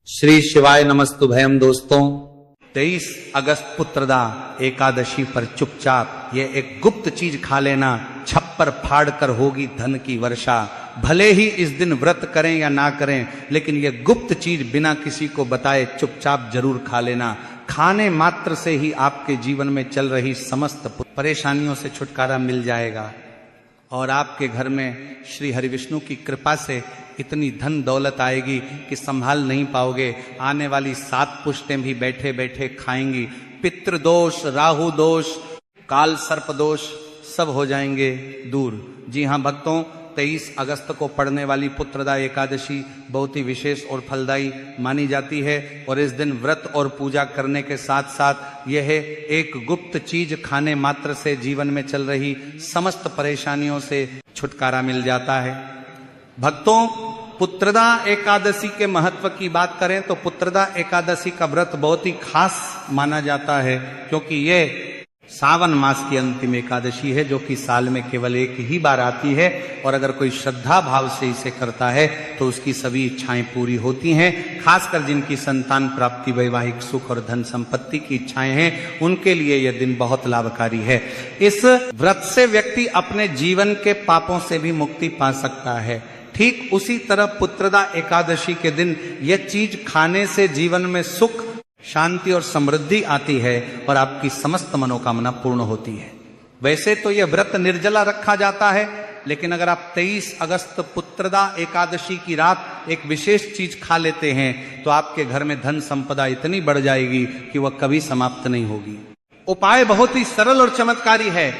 श्री शिवाय नमस्तुभयम। दोस्तों, 23 अगस्त पुत्रदा एकादशी पर चुपचाप ये एक गुप्त चीज खा लेना, छप्पर फाड़ कर होगी धन की वर्षा। भले ही इस दिन व्रत करें या ना करें, लेकिन ये गुप्त चीज बिना किसी को बताए चुपचाप जरूर खा लेना। खाने मात्र से ही आपके जीवन में चल रही समस्त परेशानियों से छुटकारा मिल जाएगा और आपके घर में श्री हरिविष्णु की कृपा से इतनी धन दौलत आएगी कि संभाल नहीं पाओगे। आने वाली 7 पुश्तें भी बैठे बैठे खाएंगी। पितृदोष, राहु दोष, काल सर्प दोष सब हो जाएंगे दूर। जी हाँ भक्तों, 23 अगस्त को पड़ने वाली पुत्रदा एकादशी बहुत ही विशेष और फलदायी मानी जाती है और इस दिन व्रत और पूजा करने के साथ साथ यह एक गुप्त चीज खाने मात्र से जीवन में चल रही समस्त परेशानियों से छुटकारा मिल जाता है। भक्तों, पुत्रदा एकादशी के महत्व की बात करें तो पुत्रदा एकादशी का व्रत बहुत ही खास माना जाता है, क्योंकि यह सावन मास की अंतिम एकादशी है जो कि साल में केवल एक ही बार आती है और अगर कोई श्रद्धा भाव से इसे करता है तो उसकी सभी इच्छाएं पूरी होती हैं। खासकर जिनकी संतान प्राप्ति, वैवाहिक सुख और धन संपत्ति की इच्छाएं हैं, उनके लिए यह दिन बहुत लाभकारी है। इस व्रत से व्यक्ति अपने जीवन के पापों से भी मुक्ति पा सकता है। ठीक उसी तरह पुत्रदा एकादशी के दिन यह चीज खाने से जीवन में सुख, शांति और समृद्धि आती है और आपकी समस्त मनोकामना पूर्ण होती है। वैसे तो यह व्रत निर्जला रखा जाता है, लेकिन अगर आप 23 अगस्त पुत्रदा एकादशी की रात एक विशेष चीज खा लेते हैं तो आपके घर में धन संपदा इतनी बढ़ जाएगी कि वह कभी समाप्त नहीं होगी। उपाय बहुत ही सरल और चमत्कारी है,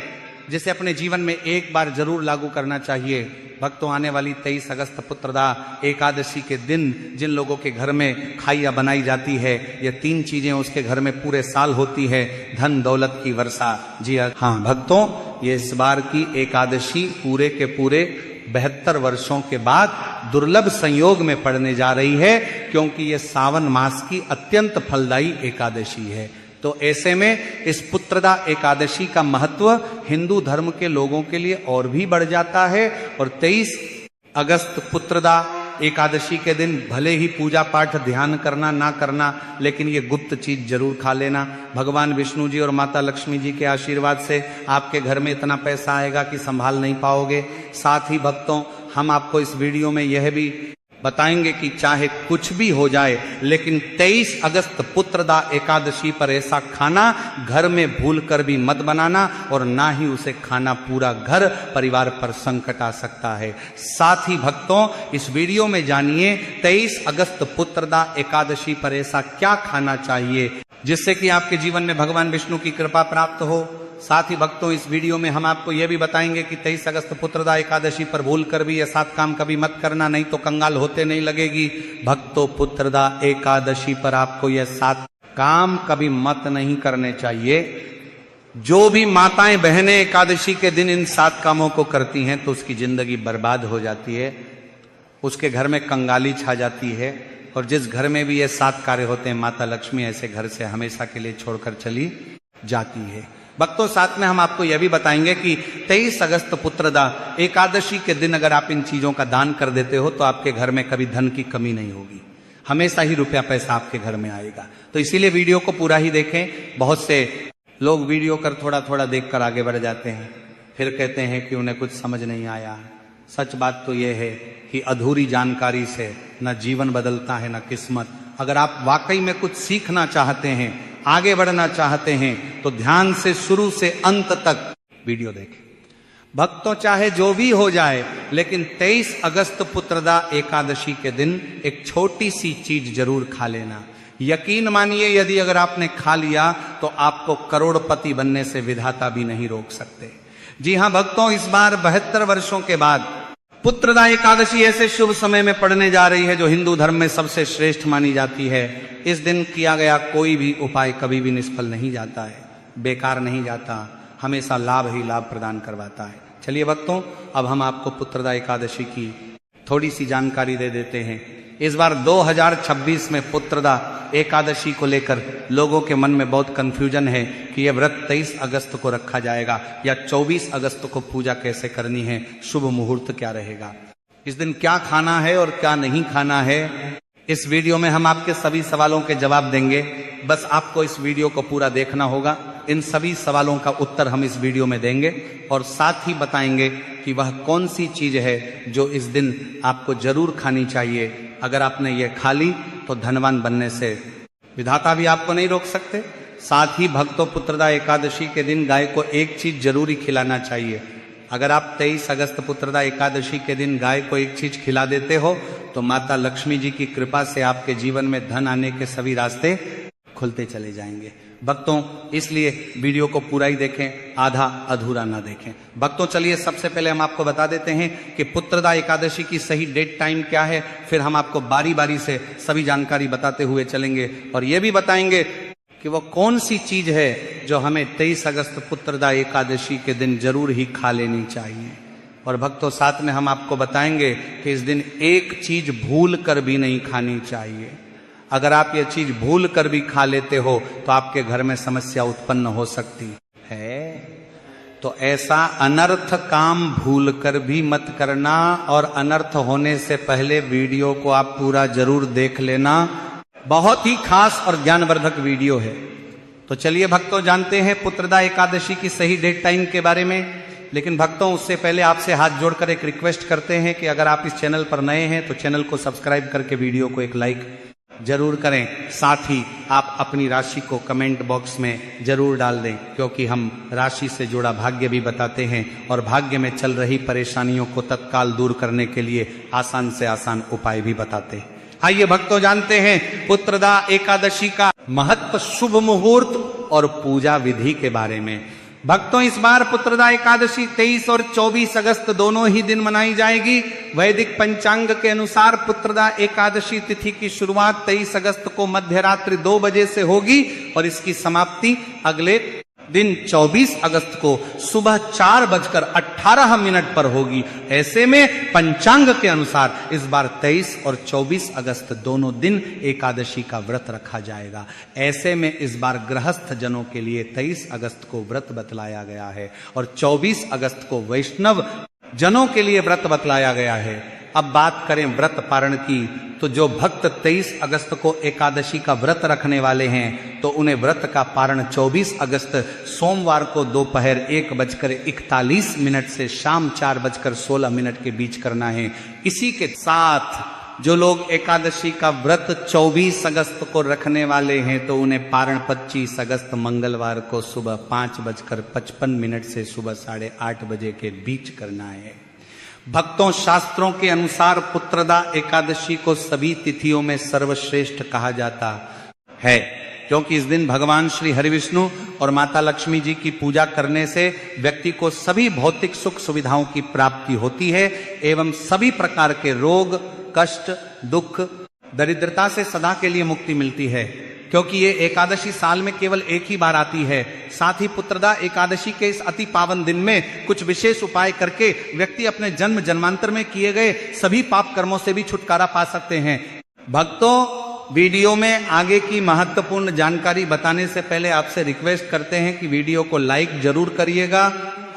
जिसे अपने जीवन में एक बार जरूर लागू करना चाहिए। भक्तों, आने वाली 23 अगस्त पुत्रदा एकादशी के दिन जिन लोगों के घर में खाइया बनाई जाती है, ये 3 चीजें उसके घर में पूरे साल होती है। धन दौलत की वर्षा। जी हाँ भक्तों, ये इस बार की एकादशी पूरे के पूरे 72 वर्षों के बाद दुर्लभ संयोग में पड़ने जा रही है, क्योंकि ये सावन मास की अत्यंत फलदायी एकादशी है। तो ऐसे में इस पुत्रदा एकादशी का महत्व हिंदू धर्म के लोगों के लिए और भी बढ़ जाता है और 23 अगस्त पुत्रदा एकादशी के दिन भले ही पूजा पाठ ध्यान करना ना करना, लेकिन ये गुप्त चीज जरूर खा लेना। भगवान विष्णु जी और माता लक्ष्मी जी के आशीर्वाद से आपके घर में इतना पैसा आएगा कि संभाल नहीं पाओगे। साथ ही भक्तों, हम आपको इस वीडियो में यह भी बताएंगे कि चाहे कुछ भी हो जाए, लेकिन 23 अगस्त पुत्रदा एकादशी पर ऐसा खाना घर में भूल कर भी मत बनाना और ना ही उसे खाना पूरा घर परिवार पर संकट आ सकता है। साथ ही भक्तों, इस वीडियो में जानिए 23 अगस्त पुत्रदा एकादशी पर ऐसा क्या खाना चाहिए जिससे कि आपके जीवन में भगवान विष्णु की कृपा प्राप्त हो। साथ ही भक्तों, इस वीडियो में हम आपको यह भी बताएंगे कि 23 अगस्त पुत्रदा एकादशी पर भूल कर भी ये 7 काम कभी मत करना, नहीं तो कंगाल होते नहीं लगेगी। भक्तों, पुत्रदा एकादशी पर आपको ये 7 काम कभी मत नहीं करने चाहिए। जो भी माताएं बहनें एकादशी के दिन इन 7 कामों को करती हैं तो उसकी जिंदगी बर्बाद हो जाती है, उसके घर में कंगाली छा जाती है और जिस घर में भी ये 7 कार्य होते हैं, माता लक्ष्मी ऐसे घर से हमेशा के लिए छोड़कर चली जाती है। भक्तों, साथ में हम आपको यह भी बताएंगे कि 23 अगस्त पुत्रदा एकादशी के दिन अगर आप इन चीजों का दान कर देते हो तो आपके घर में कभी धन की कमी नहीं होगी, हमेशा ही रुपया पैसा आपके घर में आएगा। तो इसीलिए वीडियो को पूरा ही देखें। बहुत से लोग वीडियो कर थोड़ा थोड़ा देखकर आगे बढ़ जाते हैं, फिर कहते हैं कि उन्हें कुछ समझ नहीं आया। सच बात तो यह है कि अधूरी जानकारी से न जीवन बदलता है न किस्मत। अगर आप वाकई में कुछ सीखना चाहते हैं, आगे बढ़ना चाहते हैं, तो ध्यान से शुरू से अंत तक वीडियो देखें। भक्तों, चाहे जो भी हो जाए, लेकिन 23 अगस्त पुत्रदा एकादशी के दिन एक छोटी सी चीज जरूर खा लेना। यकीन मानिए, यदि अगर आपने खा लिया तो आपको करोड़पति बनने से विधाता भी नहीं रोक सकते। जी हाँ भक्तों, इस बार 72 वर्षों के बाद पुत्रदा एकादशी ऐसे शुभ समय में पड़ने जा रही है जो हिंदू धर्म में सबसे श्रेष्ठ मानी जाती है। इस दिन किया गया कोई भी उपाय कभी भी निष्फल नहीं जाता है, बेकार नहीं जाता, हमेशा लाभ ही लाभ प्रदान करवाता है। चलिए भक्तों, अब हम आपको पुत्रदा एकादशी की थोड़ी सी जानकारी दे देते हैं। इस बार 2026 में पुत्रदा एकादशी को लेकर लोगों के मन में बहुत कंफ्यूजन है कि यह व्रत 23 अगस्त को रखा जाएगा या 24 अगस्त को पूजा कैसे करनी है, शुभ मुहूर्त क्या रहेगा, इस दिन क्या खाना है और क्या नहीं खाना है। इस वीडियो में हम आपके सभी सवालों के जवाब देंगे। बस आपको इस वीडियो को पूरा देखना होगा। इन सभी सवालों का उत्तर हम इस वीडियो में देंगे और साथ ही बताएंगे कि वह कौन सी चीज है जो इस दिन आपको जरूर खानी चाहिए। अगर आपने ये खा ली तो धनवान बनने से विधाता भी आपको नहीं रोक सकते। साथ ही भक्तों, पुत्रदा एकादशी के दिन गाय को एक चीज जरूरी खिलाना चाहिए। अगर आप 23 अगस्त पुत्रदा एकादशी के दिन गाय को एक चीज खिला देते हो तो माता लक्ष्मी जी की कृपा से आपके जीवन में धन आने के सभी रास्ते खुलते चले जाएंगे। भक्तों, इसलिए वीडियो को पूरा ही देखें, आधा अधूरा ना देखें। भक्तों, चलिए सबसे पहले हम आपको बता देते हैं कि पुत्रदा एकादशी की सही डेट टाइम क्या है। फिर हम आपको बारी बारी से सभी जानकारी बताते हुए चलेंगे और ये भी बताएंगे कि वो कौन सी चीज है जो हमें 23 अगस्त पुत्रदा एकादशी के दिन जरूर ही खा लेनी चाहिए। और भक्तों, साथ में हम आपको बताएंगे कि इस दिन एक चीज भूल कर भी नहीं खानी चाहिए। अगर आप ये चीज भूल कर भी खा लेते हो तो आपके घर में समस्या उत्पन्न हो सकती है। तो ऐसा अनर्थ काम भूल कर भी मत करना और अनर्थ होने से पहले वीडियो को आप पूरा जरूर देख लेना। बहुत ही खास और ज्ञानवर्धक वीडियो है। तो चलिए भक्तों, जानते हैं पुत्रदा एकादशी की सही डेट टाइम के बारे में। लेकिन भक्तों, उससे पहले आपसे हाथ जोड़कर एक रिक्वेस्ट करते हैं कि अगर आप इस चैनल पर नए हैं तो चैनल को सब्सक्राइब करके वीडियो को एक लाइक जरूर करें। साथ ही आप अपनी राशि को कमेंट बॉक्स में जरूर डाल दें, क्योंकि हम राशि से जुड़ा भाग्य भी बताते हैं और भाग्य में चल रही परेशानियों को तत्काल दूर करने के लिए आसान से आसान उपाय भी बताते हैं। आइए भक्तों, जानते हैं पुत्रदा एकादशी का महत्व, शुभ मुहूर्त और पूजा विधि के बारे में। भक्तों, इस बार पुत्रदा एकादशी 23 और 24 अगस्त दोनों ही दिन मनाई जाएगी। वैदिक पंचांग के अनुसार पुत्रदा एकादशी तिथि की शुरुआत 23 अगस्त को मध्य रात्रि 2 बजे से होगी और इसकी समाप्ति अगले दिन 24 अगस्त को सुबह 4:18 पर होगी। ऐसे में पंचांग के अनुसार इस बार 23 और 24 अगस्त दोनों दिन एकादशी का व्रत रखा जाएगा। ऐसे में इस बार गृहस्थ जनों के लिए 23 अगस्त को व्रत बतलाया गया है और 24 अगस्त को वैष्णव जनों के लिए व्रत बतलाया गया है। अब बात करें व्रत पारण की, तो जो भक्त 23 अगस्त को एकादशी का व्रत रखने वाले हैं तो उन्हें व्रत का पारण 24 अगस्त सोमवार को दोपहर 1:41 से शाम 4:16 के बीच करना है। इसी के साथ जो लोग एकादशी का व्रत 24 अगस्त को रखने वाले हैं तो उन्हें पारण 25 अगस्त मंगलवार को सुबह 5:55 से सुबह 8:30 बजे के बीच करना है। भक्तों, शास्त्रों के अनुसार पुत्रदा एकादशी को सभी तिथियों में सर्वश्रेष्ठ कहा जाता है, क्योंकि इस दिन भगवान श्री हरिविष्णु और माता लक्ष्मी जी की पूजा करने से व्यक्ति को सभी भौतिक सुख सुविधाओं की प्राप्ति होती है एवं सभी प्रकार के रोग, कष्ट, दुख, दरिद्रता से सदा के लिए मुक्ति मिलती है। क्योंकि ये एकादशी साल में केवल एक ही बार आती है। साथ ही पुत्रदा एकादशी के इस अति पावन दिन में कुछ विशेष उपाय करके व्यक्ति अपने जन्म जन्मांतर में किए गए सभी पाप कर्मों से भी छुटकारा पा सकते हैं। भक्तों, वीडियो में आगे की महत्वपूर्ण जानकारी बताने से पहले आपसे रिक्वेस्ट करते हैं कि वीडियो को लाइक जरूर करिएगा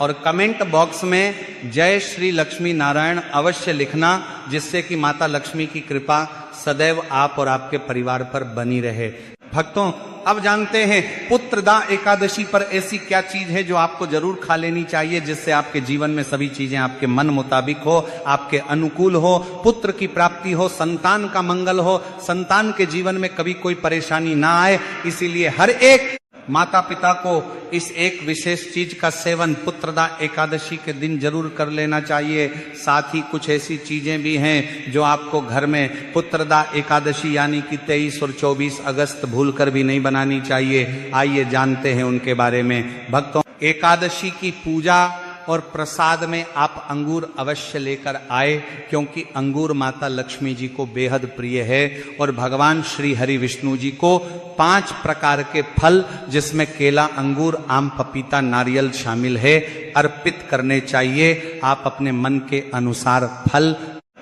और कमेंट बॉक्स में जय श्री लक्ष्मी नारायण अवश्य लिखना, जिससे कि माता लक्ष्मी की कृपा सदैव आप और आपके परिवार पर बनी रहे। भक्तों, अब जानते हैं पुत्रदा एकादशी पर ऐसी क्या चीज है जो आपको जरूर खा लेनी चाहिए, जिससे आपके जीवन में सभी चीजें आपके मन मुताबिक हो, आपके अनुकूल हो, पुत्र की प्राप्ति हो, संतान का मंगल हो, संतान के जीवन में कभी कोई परेशानी ना आए। इसीलिए हर एक माता पिता को इस एक विशेष चीज का सेवन पुत्रदा एकादशी के दिन जरूर कर लेना चाहिए। साथ ही कुछ ऐसी चीजें भी हैं जो आपको घर में पुत्रदा एकादशी यानी कि 23 और 24 अगस्त भूलकर भी नहीं बनानी चाहिए। आइए जानते हैं उनके बारे में। भक्तों, एकादशी की पूजा और प्रसाद में आप अंगूर अवश्य लेकर आए, क्योंकि अंगूर माता लक्ष्मी जी को बेहद प्रिय है और भगवान श्री हरि विष्णु जी को 5 प्रकार के फल, जिसमें केला, अंगूर, आम, पपीता, नारियल शामिल है, अर्पित करने चाहिए। आप अपने मन के अनुसार फल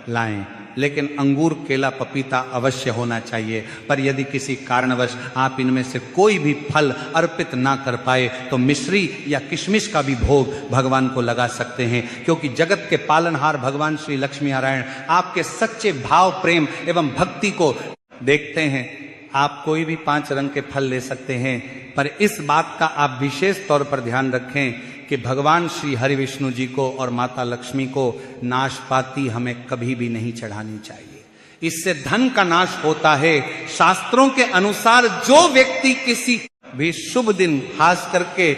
लाएं, लेकिन अंगूर, केला, पपीता अवश्य होना चाहिए। पर यदि किसी कारणवश आप इनमें से कोई भी फल अर्पित ना कर पाए तो मिश्री या किशमिश का भी भोग भगवान को लगा सकते हैं, क्योंकि जगत के पालनहार भगवान श्री लक्ष्मी नारायण आपके सच्चे भाव, प्रेम एवं भक्ति को देखते हैं, आप कोई भी 5 रंग के फल ले सकते हैं, पर इस बात का आप विशेष तौर पर ध्यान रखें कि भगवान श्री हरि विष्णु जी को और माता लक्ष्मी को नाशपाती हमें कभी भी नहीं चढ़ानी चाहिए। इससे धन का नाश होता है। शास्त्रों के अनुसार जो व्यक्ति किसी भी शुभ दिन, खास करके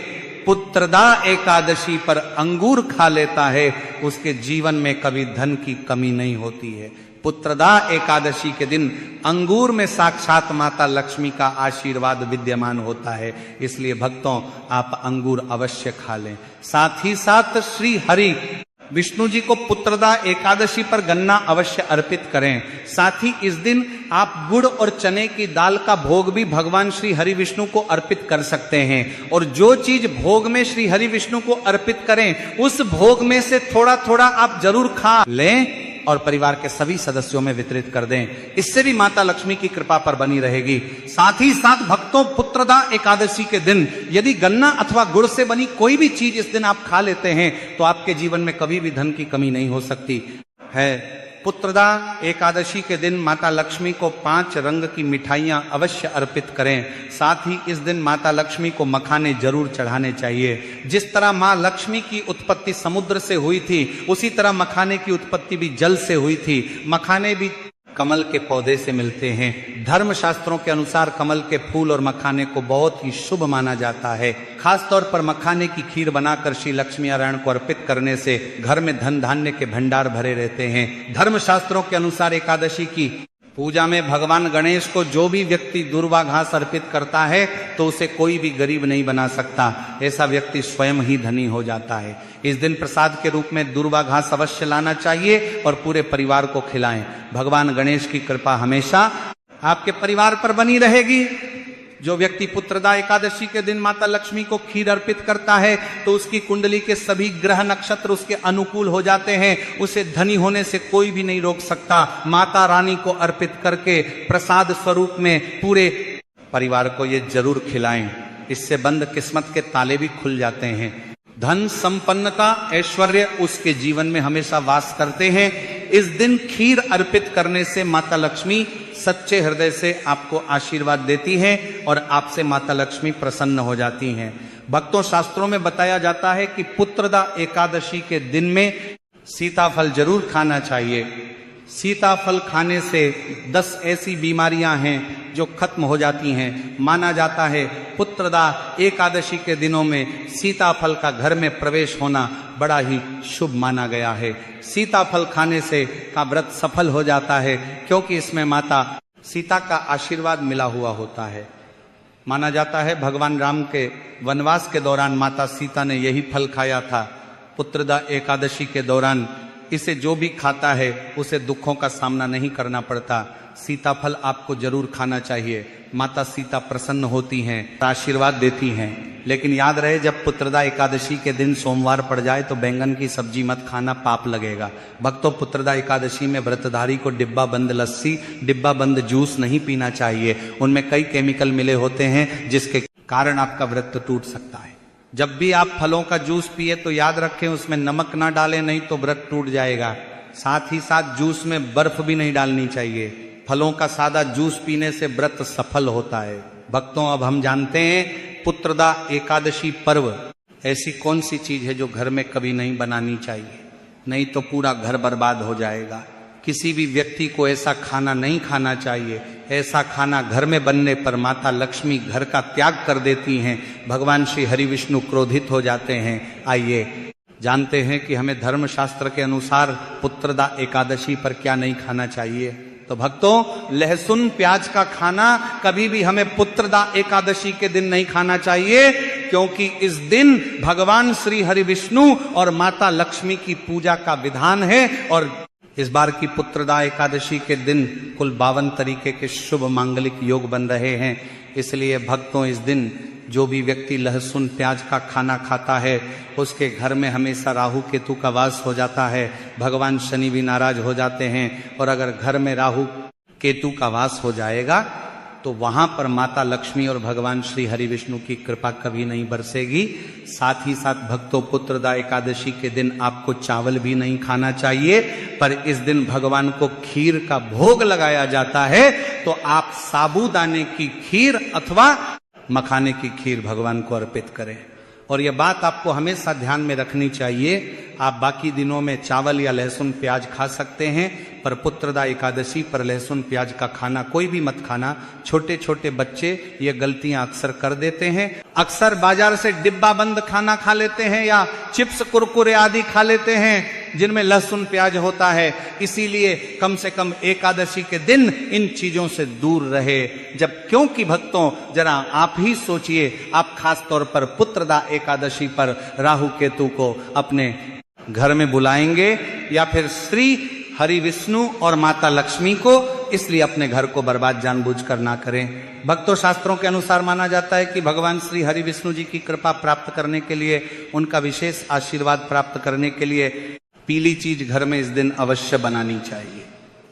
पुत्रदा एकादशी पर अंगूर खा लेता है, उसके जीवन में कभी धन की कमी नहीं होती है। पुत्रदा एकादशी के दिन अंगूर में साक्षात माता लक्ष्मी का आशीर्वाद विद्यमान होता है। इसलिए भक्तों, आप अंगूर अवश्य खा लें। साथ ही साथ श्री हरि विष्णु जी को पुत्रदा एकादशी पर गन्ना अवश्य अर्पित करें। साथ ही इस दिन आप गुड़ और चने की दाल का भोग भी भगवान श्री हरि विष्णु को अर्पित कर सकते हैं। और जो चीज भोग में श्री हरि विष्णु को अर्पित करें, उस भोग में से थोड़ा थोड़ा आप जरूर खा लें और परिवार के सभी सदस्यों में वितरित कर दें। इससे भी माता लक्ष्मी की कृपा पर बनी रहेगी। साथ ही साथ भक्तों, पुत्रदा एकादशी के दिन यदि गन्ना अथवा गुड़ से बनी कोई भी चीज इस दिन आप खा लेते हैं, तो आपके जीवन में कभी भी धन की कमी नहीं हो सकती है। पुत्रदा एकादशी के दिन माता लक्ष्मी को 5 रंग की मिठाइयां अवश्य अर्पित करें। साथ ही इस दिन माता लक्ष्मी को मखाने जरूर चढ़ाने चाहिए। जिस तरह मां लक्ष्मी की उत्पत्ति समुद्र से हुई थी, उसी तरह मखाने की उत्पत्ति भी जल से हुई थी। मखाने भी कमल के पौधे से मिलते हैं। धर्म शास्त्रों के अनुसार कमल के फूल और मखाने को बहुत ही शुभ माना जाता है। खास तौर पर मखाने की खीर बनाकर श्री लक्ष्मी नारायण को अर्पित करने से घर में धन धान्य के भंडार भरे रहते हैं। धर्म शास्त्रों के अनुसार एकादशी की पूजा में भगवान गणेश को जो भी व्यक्ति दूर्वा घास अर्पित करता है, तो उसे कोई भी गरीब नहीं बना सकता। ऐसा व्यक्ति स्वयं ही धनी हो जाता है। इस दिन प्रसाद के रूप में दूर्वा घास अवश्य लाना चाहिए और पूरे परिवार को खिलाएं। भगवान गणेश की कृपा हमेशा आपके परिवार पर बनी रहेगी। जो व्यक्ति पुत्रदा एकादशी के दिन माता लक्ष्मी को खीर अर्पित करता है, तो उसकी कुंडली के सभी ग्रह नक्षत्र उसके अनुकूल हो जाते हैं। उसे धनी होने से कोई भी नहीं रोक सकता। माता रानी को अर्पित करके प्रसाद स्वरूप में पूरे परिवार को ये जरूर खिलाएं। इससे बंद किस्मत के ताले भी खुल जाते हैं। धन, संपन्नता, ऐश्वर्य उसके जीवन में हमेशा वास करते हैं। इस दिन खीर अर्पित करने से माता लक्ष्मी सच्चे हृदय से आपको आशीर्वाद देती है और आपसे माता लक्ष्मी प्रसन्न हो जाती हैं। भक्तों, शास्त्रों में बताया जाता है कि पुत्रदा एकादशी के दिन में सीताफल जरूर खाना चाहिए। सीताफल खाने से 10 ऐसी बीमारियां हैं जो खत्म हो जाती हैं। माना जाता है पुत्रदा एकादशी के दिनों में सीताफल का घर में प्रवेश होना बड़ा ही शुभ माना गया है। सीताफल खाने से का व्रत सफल हो जाता है, क्योंकि इसमें माता सीता का आशीर्वाद मिला हुआ होता है। माना जाता है भगवान राम के वनवास के दौरान माता सीता ने यही फल खाया था। पुत्रदा एकादशी के दौरान इसे जो भी खाता है उसे दुखों का सामना नहीं करना पड़ता। सीताफल आपको जरूर खाना चाहिए। माता सीता प्रसन्न होती हैं, आशीर्वाद देती हैं। लेकिन याद रहे, जब पुत्रदा एकादशी के दिन सोमवार पड़ जाए तो बैंगन की सब्जी मत खाना, पाप लगेगा। भक्तों, पुत्रदा एकादशी में व्रतधारी को डिब्बा बंद लस्सी, डिब्बा बंद जूस नहीं पीना चाहिए। उनमें कई केमिकल मिले होते हैं जिसके कारण आपका व्रत टूट सकता है। जब भी आप फलों का जूस पिए तो याद रखें उसमें नमक ना डालें, नहीं तो व्रत टूट जाएगा। साथ ही साथ जूस में बर्फ भी नहीं डालनी चाहिए। फलों का सादा जूस पीने से व्रत सफल होता है। भक्तों, अब हम जानते हैं पुत्रदा एकादशी पर्व ऐसी कौन सी चीज है जो घर में कभी नहीं बनानी चाहिए, नहीं तो पूरा घर बर्बाद हो जाएगा। किसी भी व्यक्ति को ऐसा खाना नहीं खाना चाहिए। ऐसा खाना घर में बनने पर माता लक्ष्मी घर का त्याग कर देती हैं। भगवान श्री हरि विष्णु क्रोधित हो जाते हैं। आइए जानते हैं कि हमें धर्म शास्त्र के अनुसार पुत्रदा एकादशी पर क्या नहीं खाना चाहिए। तो भक्तों, लहसुन प्याज का खाना कभी भी हमें पुत्रदा एकादशी के दिन नहीं खाना चाहिए, क्योंकि इस दिन भगवान श्री हरि विष्णु और माता लक्ष्मी की पूजा का विधान है। और इस बार की पुत्रदा एकादशी के दिन कुल 52 तरीके के शुभ मांगलिक योग बन रहे हैं। इसलिए भक्तों, इस दिन जो भी व्यक्ति लहसुन प्याज का खाना खाता है उसके घर में हमेशा राहु केतु का वास हो जाता है। भगवान शनि भी नाराज हो जाते हैं। और अगर घर में राहु केतु का वास हो जाएगा तो वहां पर माता लक्ष्मी और भगवान श्री हरि विष्णु की कृपा कभी नहीं बरसेगी। साथ ही साथ भक्तों, पुत्रदा एकादशी के दिन आपको चावल भी नहीं खाना चाहिए, पर इस दिन भगवान को खीर का भोग लगाया जाता है। तो आप साबूदाने की खीर अथवा मखाने की खीर भगवान को अर्पित करें। और यह बात आपको हमेशा ध्यान में रखनी चाहिए, आप बाकी दिनों में चावल या लहसुन प्याज खा सकते हैं, पर पुत्रदा एकादशी पर लहसुन प्याज का खाना कोई भी मत खाना। छोटे छोटे बच्चे ये गलतियां अक्सर कर देते हैं, अक्सर बाजार से डिब्बा बंद खाना खा लेते हैं या चिप्स कुरकुरे आदि खा लेते हैं जिनमें लहसुन प्याज होता है। इसीलिए कम से कम एकादशी के दिन इन चीजों से दूर रहे। जब क्योंकि भक्तों जरा आप ही सोचिए, आप खास तौर पर पुत्रदा एकादशी पर राहु केतु को अपने घर में बुलाएंगे या फिर श्री हरि विष्णु और माता लक्ष्मी को, इसलिए अपने घर को बर्बाद जानबूझकर ना करें। भक्तों शास्त्रों के अनुसार माना जाता है कि भगवान श्री हरि विष्णु जी की कृपा प्राप्त करने के लिए, उनका विशेष आशीर्वाद प्राप्त करने के लिए पीली चीज घर में इस दिन अवश्य बनानी चाहिए,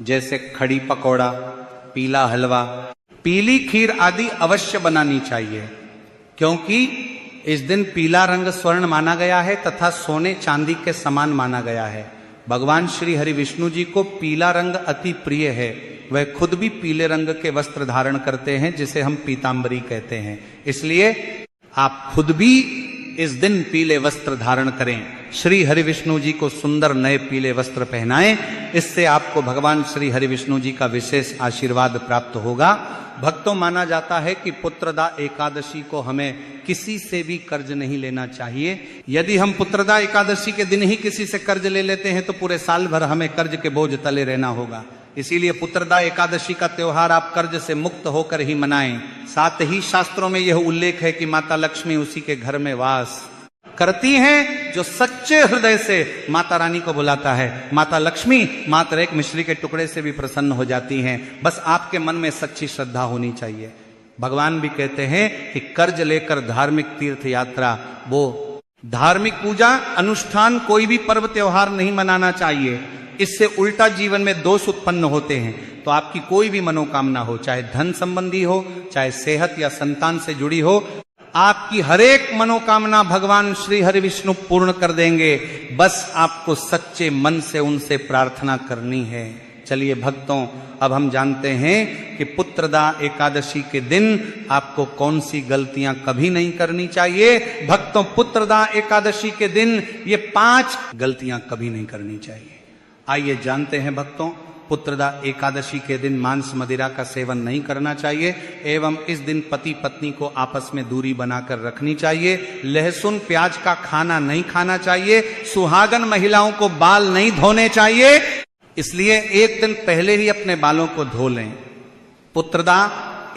जैसे खड़ी पकौड़ा, पीला हलवा, पीली खीर आदि अवश्य बनानी चाहिए, क्योंकि इस दिन पीला रंग स्वर्ण माना गया है तथा सोने चांदी के समान माना गया है। भगवान श्री हरि विष्णु जी को पीला रंग अति प्रिय है, वह खुद भी पीले रंग के वस्त्र धारण करते हैं जिसे हम पीतांबरी कहते हैं। इसलिए आप खुद भी इस दिन पीले वस्त्र धारण करें, श्री हरि विष्णु जी को सुंदर नए पीले वस्त्र पहनाएं, इससे आपको भगवान श्री हरि विष्णु जी का विशेष आशीर्वाद प्राप्त होगा। भक्तों माना जाता है कि पुत्रदा एकादशी को हमें किसी से भी कर्ज नहीं लेना चाहिए। यदि हम पुत्रदा एकादशी के दिन ही किसी से कर्ज ले लेते हैं तो पूरे साल भर हमें कर्ज के बोझ तले रहना होगा। इसीलिए पुत्रदा एकादशी का त्योहार आप कर्ज से मुक्त होकर ही मनाएं। साथ ही शास्त्रों में यह उल्लेख है कि माता लक्ष्मी उसी के घर में वास करती हैं जो सच्चे हृदय से माता रानी को बुलाता है। माता लक्ष्मी मात्र एक मिश्री के टुकड़े से भी प्रसन्न हो जाती हैं, बस आपके मन में सच्ची श्रद्धा होनी चाहिए। भगवान भी कहते हैं कि कर्ज लेकर धार्मिक तीर्थ यात्रा, वो धार्मिक पूजा अनुष्ठान कोई भी पर्व त्योहार नहीं मनाना चाहिए, इससे उल्टा जीवन में दोष उत्पन्न होते हैं। तो आपकी कोई भी मनोकामना हो, चाहे धन संबंधी हो, चाहे सेहत या संतान से जुड़ी हो, आपकी हरेक मनोकामना भगवान श्री हरि विष्णु पूर्ण कर देंगे। बस आपको सच्चे मन से उनसे प्रार्थना करनी है। चलिए भक्तों, अब हम जानते हैं कि पुत्रदा एकादशी के दिन आपको कौन सी गलतियां कभी नहीं करनी चाहिए। भक्तों, पुत्रदा एकादशी के दिन ये 5 गलतियां कभी नहीं करनी चाहिए। आइए जानते हैं भक्तों, पुत्रदा एकादशी के दिन मांस मदिरा का सेवन नहीं करना चाहिए एवं इस दिन पति पत्नी को आपस में दूरी बनाकर रखनी चाहिए। लहसुन प्याज का खाना नहीं खाना चाहिए। सुहागन महिलाओं को बाल नहीं धोने चाहिए, इसलिए एक दिन पहले ही अपने बालों को धो लें। पुत्रदा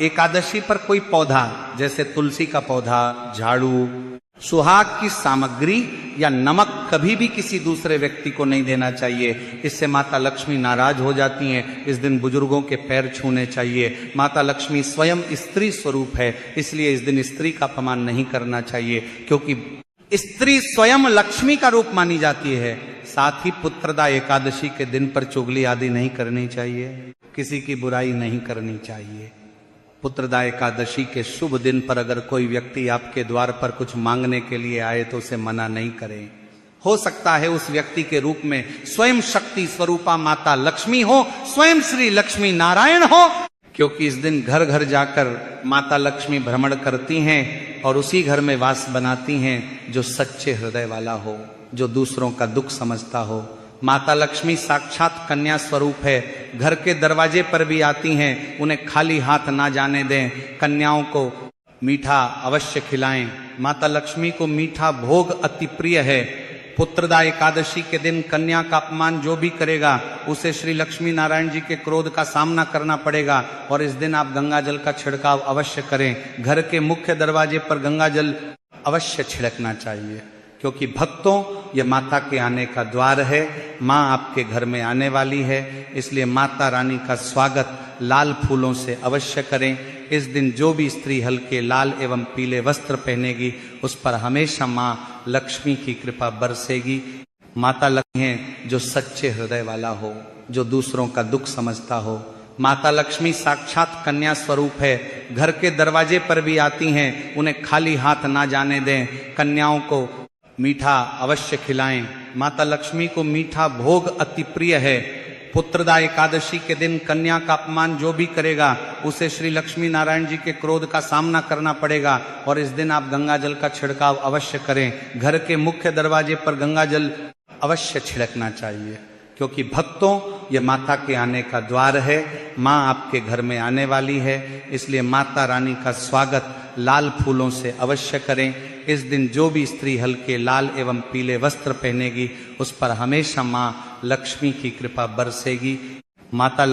एकादशी पर कोई पौधा जैसे तुलसी का पौधा, झाड़ू, सुहाग की सामग्री या नमक कभी भी किसी दूसरे व्यक्ति को नहीं देना चाहिए, इससे माता लक्ष्मी नाराज हो जाती हैं। इस दिन बुजुर्गों के पैर छूने चाहिए। माता लक्ष्मी स्वयं स्त्री स्वरूप है, इसलिए इस दिन स्त्री का अपमान नहीं करना चाहिए, क्योंकि स्त्री स्वयं लक्ष्मी का रूप मानी जाती है। साथ ही पुत्रदा एकादशी के दिन पर चुगली आदि नहीं करनी चाहिए, किसी की बुराई नहीं करनी चाहिए। पुत्रदा एकादशी के शुभ दिन पर अगर कोई व्यक्ति आपके द्वार पर कुछ मांगने के लिए आए तो उसे मना नहीं करें। हो सकता है उस व्यक्ति के रूप में स्वयं शक्ति स्वरूपा माता लक्ष्मी हो, स्वयं श्री लक्ष्मी नारायण हो, क्योंकि इस दिन घर घर जाकर माता लक्ष्मी भ्रमण करती हैं और उसी घर में वास बनाती हैं जो सच्चे हृदय वाला हो, जो दूसरों का दुख समझता हो। माता लक्ष्मी साक्षात कन्या स्वरूप है, घर के दरवाजे पर भी आती हैं, उन्हें खाली हाथ ना जाने दें। कन्याओं को मीठा अवश्य खिलाएं। माता लक्ष्मी को मीठा भोग अति प्रिय है। पुत्रदा एकादशी के दिन कन्या का अपमान जो भी करेगा उसे श्री लक्ष्मी नारायण जी के क्रोध का सामना करना पड़ेगा। और इस दिन आप गंगा जल का छिड़काव अवश्य करें। घर के मुख्य दरवाजे पर गंगा जल अवश्य छिड़कना चाहिए, क्योंकि भक्तों ये माता के आने का द्वार है। माँ आपके घर में आने वाली है, इसलिए माता रानी का स्वागत लाल फूलों से अवश्य करें। इस दिन जो भी स्त्री हल्के लाल एवं पीले वस्त्र पहनेगी उस पर हमेशा माँ लक्ष्मी की कृपा बरसेगी। माता लक्ष्मी है जो सच्चे हृदय वाला हो, जो दूसरों का दुख समझता हो। माता लक्ष्मी साक्षात कन्या स्वरूप है, घर के दरवाजे पर भी आती हैं, उन्हें खाली हाथ ना जाने दें। कन्याओं को मीठा अवश्य खिलाएं। माता लक्ष्मी को मीठा भोग अति प्रिय है। पुत्रदा एकादशी के दिन कन्या का अपमान जो भी करेगा उसे श्री लक्ष्मी नारायण जी के क्रोध का सामना करना पड़ेगा। और इस दिन आप गंगा जल का छिड़काव अवश्य करें। घर के मुख्य दरवाजे पर गंगा जल अवश्य छिड़कना चाहिए, क्योंकि भक्तों ये माता के आने का द्वार है। माँ आपके घर में आने वाली है, इसलिए माता रानी का स्वागत लाल फूलों से अवश्य करें। इस दिन जो भी स्त्री हल्के लाल एवं पीले वस्त्र पहनेगी उस पर हमेशा माँ लक्ष्मी की कृपा बरसेगी। माता